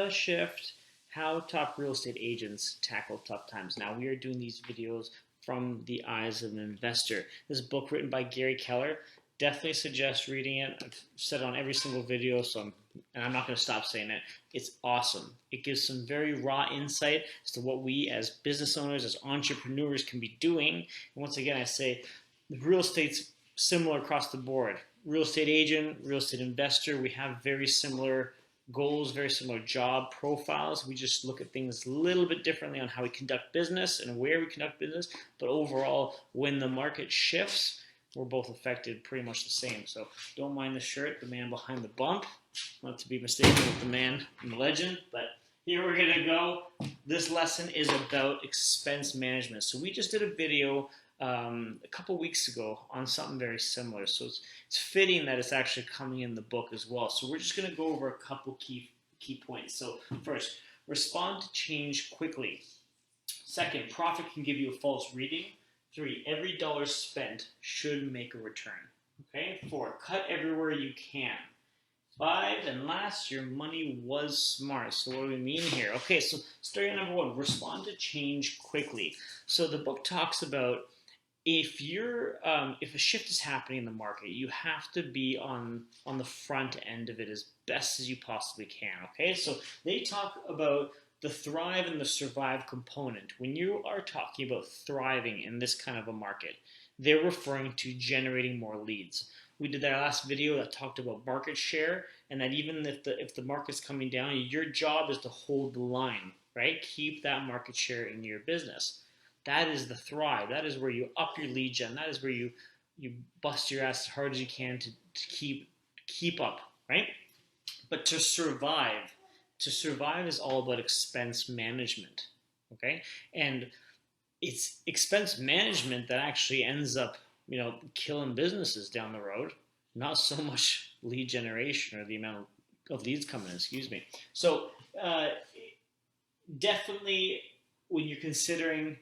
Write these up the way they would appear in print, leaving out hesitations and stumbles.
the shift, how top real estate agents tackle tough times. Now, we are doing these videos from the eyes of an investor. This book written by Gary Keller, definitely suggest reading it. I've said it on every single video, and I'm not going to stop saying it. It's awesome. It gives some very raw insight as to what we as business owners, as entrepreneurs can be doing. And once again, I say the real estate's similar across the board. Real estate agent, real estate investor, we have very similar goals, very similar job profiles. We just look at things a little bit differently on how we conduct business and where we conduct business. But overall, when the market shifts, we're both affected pretty much the same. So don't mind the shirt, the man behind the bump. Not to be mistaken with the man and the legend, but here we're gonna go. This lesson is about expense management. So we just did a video a couple weeks ago on something very similar. So it's fitting that it's actually coming in the book as well. So we're just gonna go over a couple key points. So first, respond to change quickly. Second, profit can give you a false reading. 3, every dollar spent should make a return. Okay. 4, cut everywhere you can. 5, and last, your money was smart. So what do we mean here? Okay, so story number 1, respond to change quickly. So the book talks about if a shift is happening in the market, you have to be on the front end of it as best as you possibly can. Okay, so they talk about the thrive and the survive component. When you are talking about thriving in this kind of a market, they're referring to generating more leads. We did that last video that talked about market share, and that even if the market's coming down, your job is to hold the line, right? Keep that market share in your business. That is the thrive. That is where you up your lead gen. That is where you bust your ass as hard as you can to keep up, right? But to survive is all about expense management, okay? And it's expense management that actually ends up, killing businesses down the road. Not so much lead generation or the amount of leads coming in, excuse me. So definitely when you're considering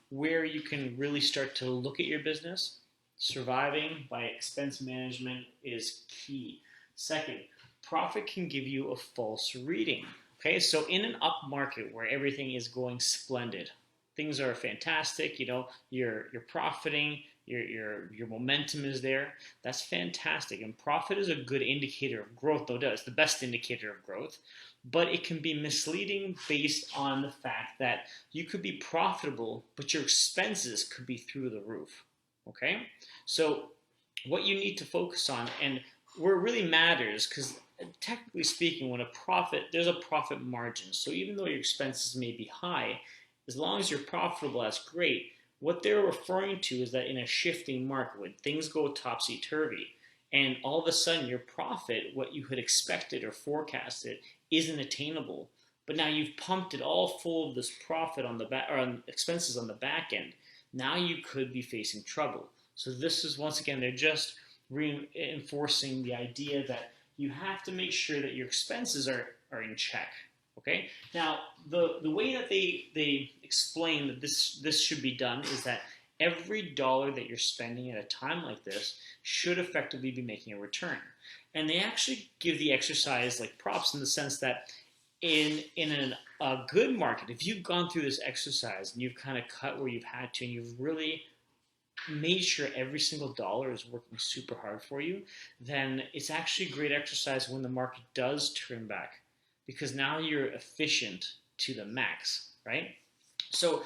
where you can really start to look at your business, surviving by expense management is key. Second, profit can give you a false reading. Okay, so in an up market where everything is going splendid, things are fantastic, you're profiting, your momentum is there. That's fantastic. And profit is a good indicator of growth, no doubt. It's the best indicator of growth. But it can be misleading based on the fact that you could be profitable, but your expenses could be through the roof. Okay? So what you need to focus on, and where it really matters, because technically speaking, there's a profit margin. So even though your expenses may be high, as long as you're profitable, that's great. What they're referring to is that in a shifting market, when things go topsy-turvy, and all of a sudden your profit, what you had expected or forecasted, isn't attainable, but now you've pumped it all full of this profit on the back, or on expenses on the back end. Now you could be facing trouble. So this is, once again, they're just reinforcing the idea that you have to make sure that your expenses are in check. Okay. Now, the way that they explain that this should be done is that every dollar that you're spending at a time like this should effectively be making a return. And they actually give the exercise like props in the sense that in a good market, if you've gone through this exercise and you've kind of cut where you've had to, and you've really made sure every single dollar is working super hard for you, then it's actually a great exercise when the market does turn back, because now you're efficient to the max, right? So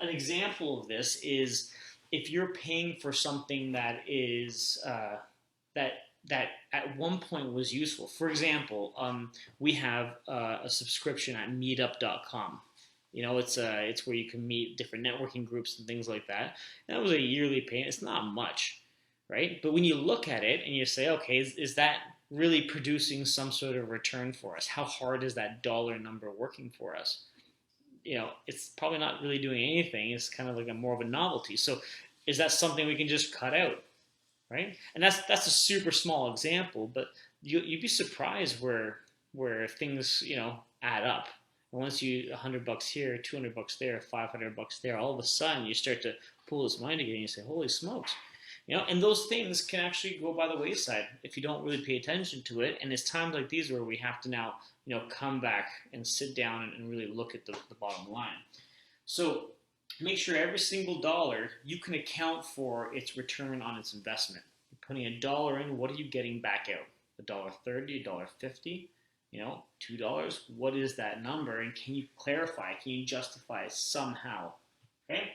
an example of this is if you're paying for something that is that at one point was useful. For example, we have a subscription at meetup.com. It's where you can meet different networking groups and things like that. And that was a yearly payment. It's not much, right? But when you look at it and you say, okay, is that really producing some sort of return for us? How hard is that dollar number working for us? It's probably not really doing anything. It's kind of like more of a novelty. So is that something we can just cut out, right? And that's a super small example, but you'd be surprised where things add up. And once you $100 here, $200 there, $500 there, all of a sudden you start to pull this mind again and you say, holy smokes, And those things can actually go by the wayside if you don't really pay attention to it. And it's times like these where we have to now, come back and sit down and really look at the bottom line. So make sure every single dollar you can account for its return on its investment. You're putting a dollar in, what are you getting back out? $1.30, $1.50, $2. What is that number? And can you clarify? Can you justify it somehow? Okay?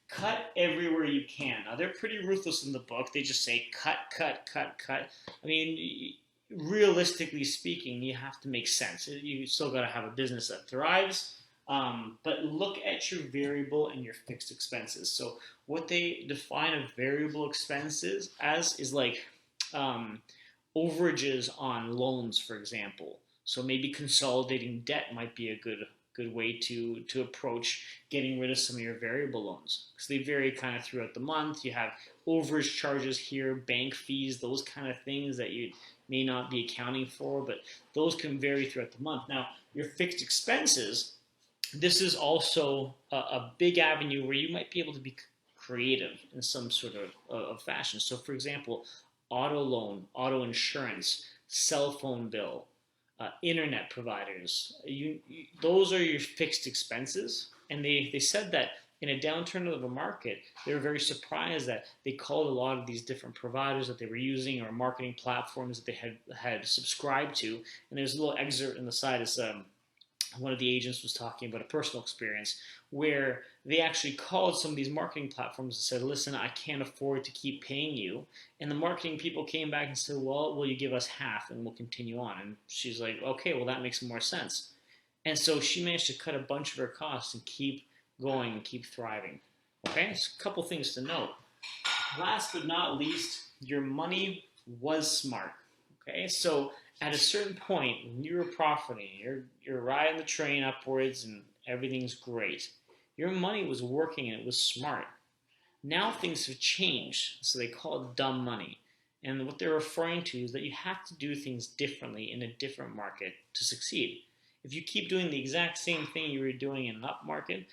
Cut everywhere you can. Now, they're pretty ruthless in the book. They just say cut, cut, cut, cut. I mean, realistically speaking, you have to make sense. You still got to have a business that thrives, but look at your variable and your fixed expenses. So what they define a variable expenses as is like overages on loans, for example. So maybe consolidating debt might be a good way to approach getting rid of some of your variable loans, because they vary kind of throughout the month. You have overage charges here, bank fees, those kind of things that you may not be accounting for, but those can vary throughout the month. Now, your fixed expenses, this is also a big avenue where you might be able to be creative in some sort of fashion. So, for example, auto loan, auto insurance, cell phone bill, internet providers. Those are your fixed expenses. And they said that in a downturn of the market, they were very surprised that they called a lot of these different providers that they were using or marketing platforms that they had subscribed to. And there's a little excerpt in the side. It's one of the agents was talking about a personal experience where they actually called some of these marketing platforms and said, listen, I can't afford to keep paying you. And the marketing people came back and said, well, will you give us half and we'll continue on? And she's like, okay, well, that makes more sense. And so she managed to cut a bunch of her costs and keep going and keep thriving. Okay, so a couple things to note. Last but not least, your money was smart. Okay, so at a certain point, when you're profiting, you're riding the train upwards and everything's great. Your money was working and it was smart. Now things have changed, so they call it dumb money. And what they're referring to is that you have to do things differently in a different market to succeed. If you keep doing the exact same thing you were doing in an up market,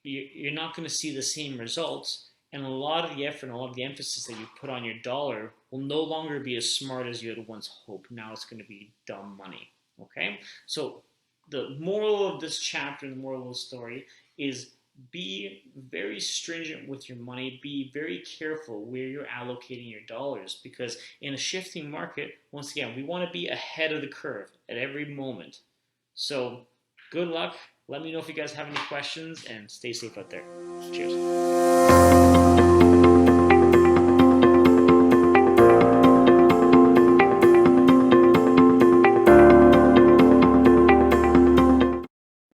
you're not going to see the same results. And a lot of the effort and a lot of the emphasis that you put on your dollar will no longer be as smart as you had once hoped. Now it's going to be dumb money. Okay? So the moral of this chapter and the moral of the story is be very stringent with your money. Be very careful where you're allocating your dollars, because in a shifting market, once again, we want to be ahead of the curve at every moment. So good luck. Let me know if you guys have any questions, and stay safe out there. Cheers.